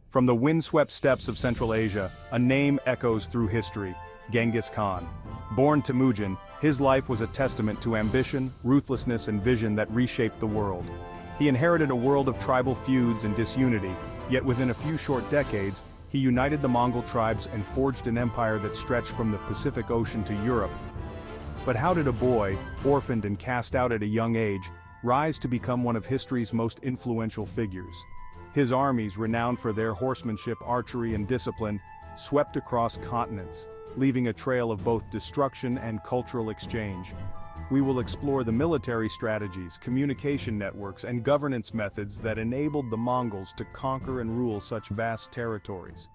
From the windswept steppes of Central Asia, a name echoes through history: Genghis Khan. Born Temüjin, his life was a testament to ambition, ruthlessness and vision that reshaped the world. He inherited a world of tribal feuds and disunity, yet within a few short decades, he united the Mongol tribes and forged an empire that stretched from the Pacific Ocean to Europe. But how did a boy, orphaned and cast out at a young age, rise to become one of history's most influential figures? His armies, renowned for their horsemanship, archery and discipline, swept across continents, leaving a trail of both destruction and cultural exchange. We will explore the military strategies, communication networks, and governance methods that enabled the Mongols to conquer and rule such vast territories.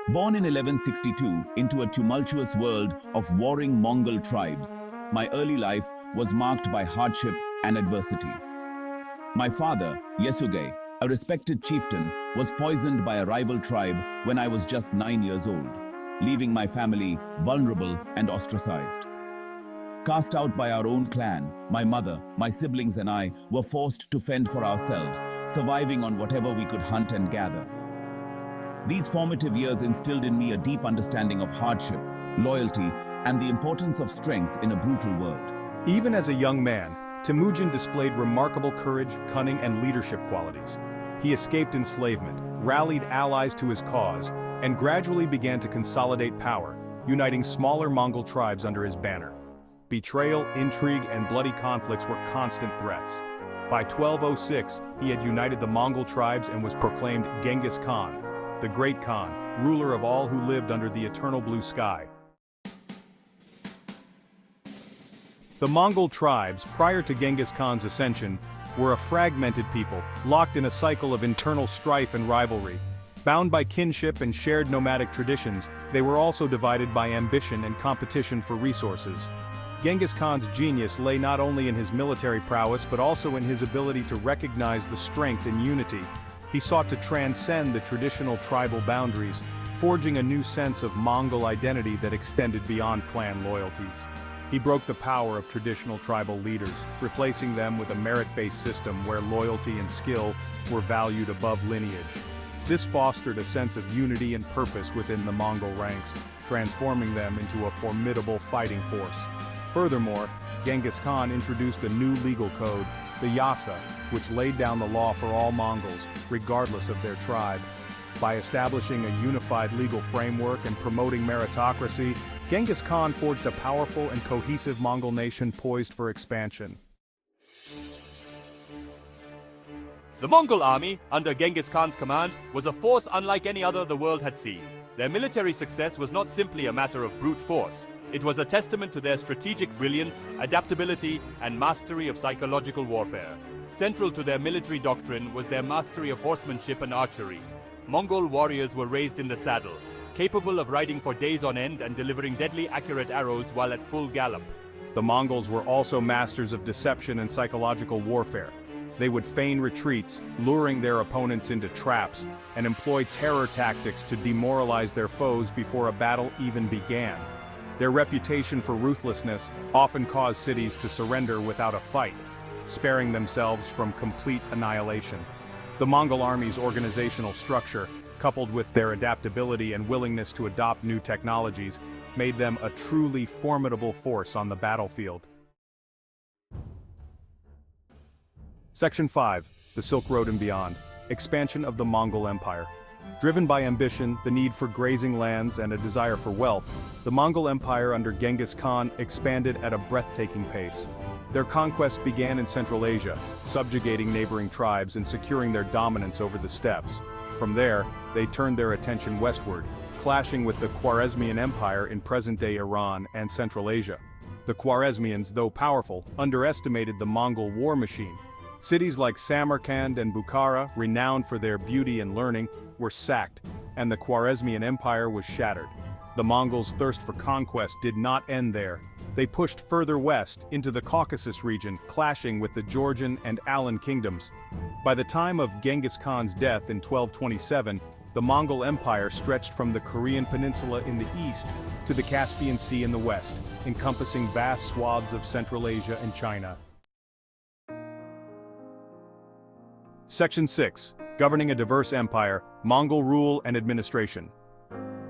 Born in 1162 into a tumultuous world of warring Mongol tribes, my early life was marked by hardship and adversity. My father, Yasuge, a respected chieftain, was poisoned by a rival tribe when I was just 9 years old, leaving my family vulnerable and ostracized. Cast out by our own clan, my mother, my siblings and I were forced to fend for ourselves, surviving on whatever we could hunt and gather. These formative years instilled in me a deep understanding of hardship, loyalty, and the importance of strength in a brutal world. Even as a young man, Temüjin displayed remarkable courage, cunning, and leadership qualities. He escaped enslavement, rallied allies to his cause, and gradually began to consolidate power, uniting smaller Mongol tribes under his banner. Betrayal, intrigue, and bloody conflicts were constant threats. By 1206, he had united the Mongol tribes and was proclaimed Genghis Khan, the Great Khan, ruler of all who lived under the eternal blue sky. The Mongol tribes, prior to Genghis Khan's ascension, were a fragmented people, locked in a cycle of internal strife and rivalry. Bound by kinship and shared nomadic traditions, they were also divided by ambition and competition for resources. Genghis Khan's genius lay not only in his military prowess but also in his ability to recognize the strength in unity. He sought to transcend the traditional tribal boundaries, forging a new sense of Mongol identity that extended beyond clan loyalties. He broke the power of traditional tribal leaders, replacing them with a merit-based system where loyalty and skill were valued above lineage. This fostered a sense of unity and purpose within the Mongol ranks, transforming them into a formidable fighting force. Furthermore, Genghis Khan introduced a new legal code, the Yassa, which laid down the law for all Mongols, regardless of their tribe. By establishing a unified legal framework and promoting meritocracy, Genghis Khan forged a powerful and cohesive Mongol nation poised for expansion. The Mongol army, under Genghis Khan's command, was a force unlike any other the world had seen. Their military success was not simply a matter of brute force. It was a testament to their strategic brilliance, adaptability, and mastery of psychological warfare. Central to their military doctrine was their mastery of horsemanship and archery. Mongol warriors were raised in the saddle, capable of riding for days on end and delivering deadly accurate arrows while at full gallop. The Mongols were also masters of deception and psychological warfare. They would feign retreats, luring their opponents into traps, and employ terror tactics to demoralize their foes before a battle even began. Their reputation for ruthlessness often caused cities to surrender without a fight, sparing themselves from complete annihilation. The Mongol army's organizational structure, coupled with their adaptability and willingness to adopt new technologies, made them a truly formidable force on the battlefield. Section 5. The Silk Road and Beyond. Expansion of the Mongol Empire. Driven by ambition, the need for grazing lands, and a desire for wealth, the Mongol Empire under Genghis Khan expanded at a breathtaking pace. Their conquests began in Central Asia, subjugating neighboring tribes and securing their dominance over the steppes. From there, they turned their attention westward, clashing with the Khwarezmian Empire in present-day Iran and Central Asia. The Khwarezmians, though powerful, underestimated the Mongol war machine. Cities like Samarkand and Bukhara, renowned for their beauty and learning, were sacked, and the Khwarezmian Empire was shattered. The Mongols' thirst for conquest did not end there. They pushed further west into the Caucasus region, clashing with the Georgian and Alan kingdoms. By the time of Genghis Khan's death in 1227, the Mongol Empire stretched from the Korean peninsula in the east to the Caspian Sea in the west, encompassing vast swaths of Central Asia and China. Section 6. Governing a diverse empire, Mongol rule and administration.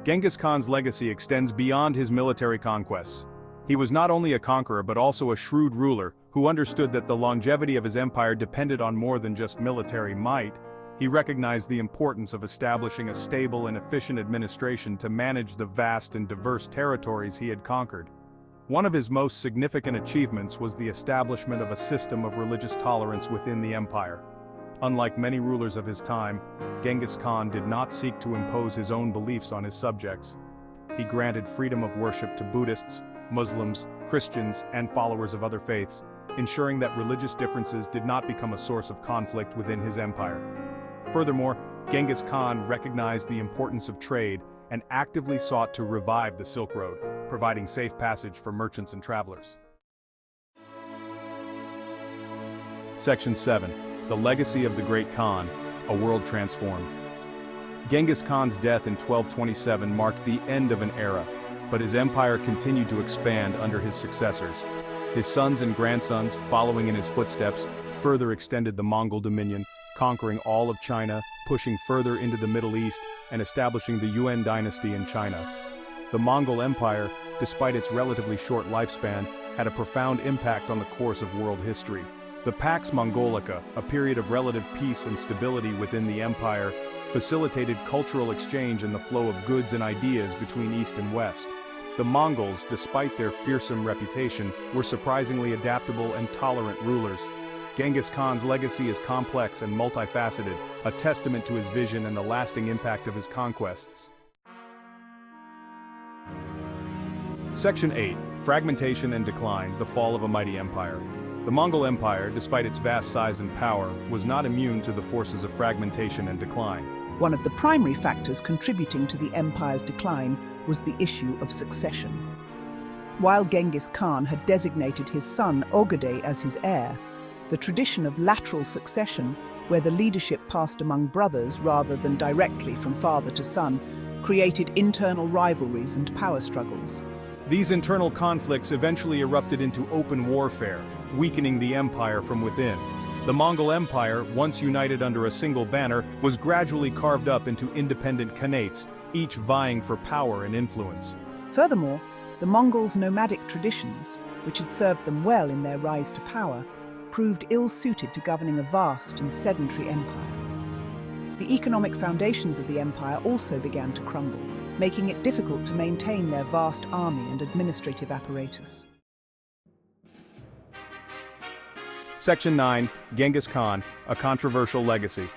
Genghis Khan's legacy extends beyond his military conquests. He was not only a conqueror but also a shrewd ruler who understood that the longevity of his empire depended on more than just military might. He recognized the importance of establishing a stable and efficient administration to manage the vast and diverse territories he had conquered. One of his most significant achievements was the establishment of a system of religious tolerance within the empire. Unlike many rulers of his time, Genghis Khan did not seek to impose his own beliefs on his subjects. He granted freedom of worship to Buddhists, Muslims, Christians, and followers of other faiths, ensuring that religious differences did not become a source of conflict within his empire. Furthermore, Genghis Khan recognized the importance of trade and actively sought to revive the Silk Road, providing safe passage for merchants and travelers. Section 7. The Legacy of the Great Khan, a World Transformed. Genghis Khan's death in 1227 marked the end of an era, but his empire continued to expand under his successors. His sons and grandsons, following in his footsteps, further extended the Mongol dominion, conquering all of China, pushing further into the Middle East, and establishing the Yuan dynasty in China. The Mongol Empire, despite its relatively short lifespan, had a profound impact on the course of world history. The Pax Mongolica, a period of relative peace and stability within the empire, facilitated cultural exchange and the flow of goods and ideas between East and West. The Mongols, despite their fearsome reputation, were surprisingly adaptable and tolerant rulers. Genghis Khan's legacy is complex and multifaceted, a testament to his vision and the lasting impact of his conquests. Section 8. Fragmentation and Decline, the Fall of a Mighty Empire. The Mongol Empire, despite its vast size and power, was not immune to the forces of fragmentation and decline. One of the primary factors contributing to the empire's decline was the issue of succession. While Genghis Khan had designated his son Ogedei as his heir, the tradition of lateral succession, where the leadership passed among brothers rather than directly from father to son, created internal rivalries and power struggles. These internal conflicts eventually erupted into open warfare, weakening the empire from within. The Mongol Empire, once united under a single banner, was gradually carved up into independent khanates, each vying for power and influence. Furthermore, the Mongols' nomadic traditions, which had served them well in their rise to power, proved ill-suited to governing a vast and sedentary empire. The economic foundations of the empire also began to crumble, making it difficult to maintain their vast army and administrative apparatus. Section 9. Genghis Khan, a Controversial Legacy.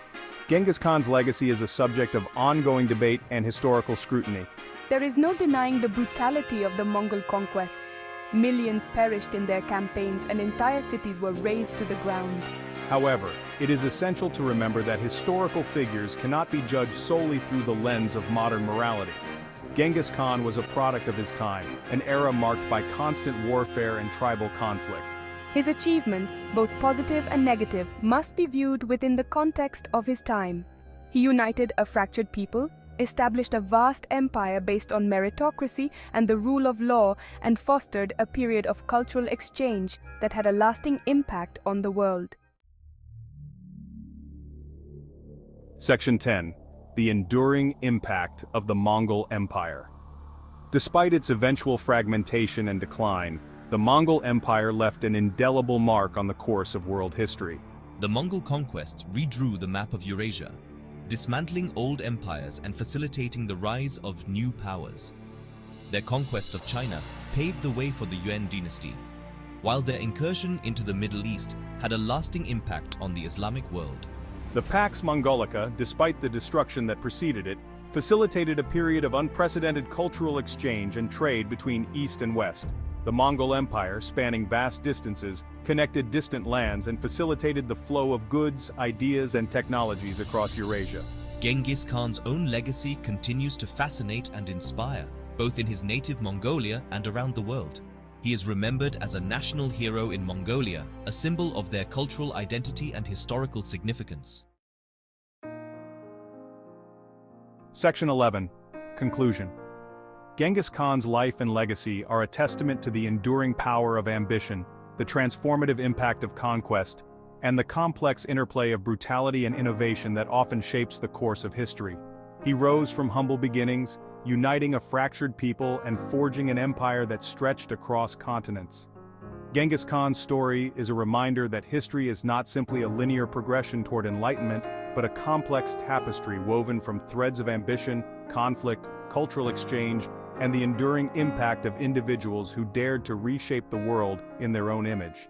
Genghis Khan's legacy is a subject of ongoing debate and historical scrutiny. There is no denying the brutality of the Mongol conquests. Millions perished in their campaigns and entire cities were razed to the ground. However, it is essential to remember that historical figures cannot be judged solely through the lens of modern morality. Genghis Khan was a product of his time, an era marked by constant warfare and tribal conflict. His achievements, both positive and negative, must be viewed within the context of his time. He united a fractured people, established a vast empire based on meritocracy and the rule of law, and fostered a period of cultural exchange that had a lasting impact on the world. Section 10. The Enduring Impact of the Mongol Empire. Despite its eventual fragmentation and decline, the Mongol Empire left an indelible mark on the course of world history. The Mongol conquest redrew the map of Eurasia, dismantling old empires and facilitating the rise of new powers. Their conquest of China paved the way for the Yuan dynasty, while their incursion into the Middle East had a lasting impact on the Islamic world. The Pax Mongolica, despite the destruction that preceded it, facilitated a period of unprecedented cultural exchange and trade between East and West. The Mongol Empire, spanning vast distances, connected distant lands and facilitated the flow of goods, ideas, and technologies across Eurasia. Genghis Khan's own legacy continues to fascinate and inspire, both in his native Mongolia and around the world. He is remembered as a national hero in Mongolia, a symbol of their cultural identity and historical significance. Section 11. Conclusion. Genghis Khan's life and legacy are a testament to the enduring power of ambition, the transformative impact of conquest, and the complex interplay of brutality and innovation that often shapes the course of history. He rose from humble beginnings, uniting a fractured people and forging an empire that stretched across continents. Genghis Khan's story is a reminder that history is not simply a linear progression toward enlightenment, but a complex tapestry woven from threads of ambition, conflict, cultural exchange, and the enduring impact of individuals who dared to reshape the world in their own image.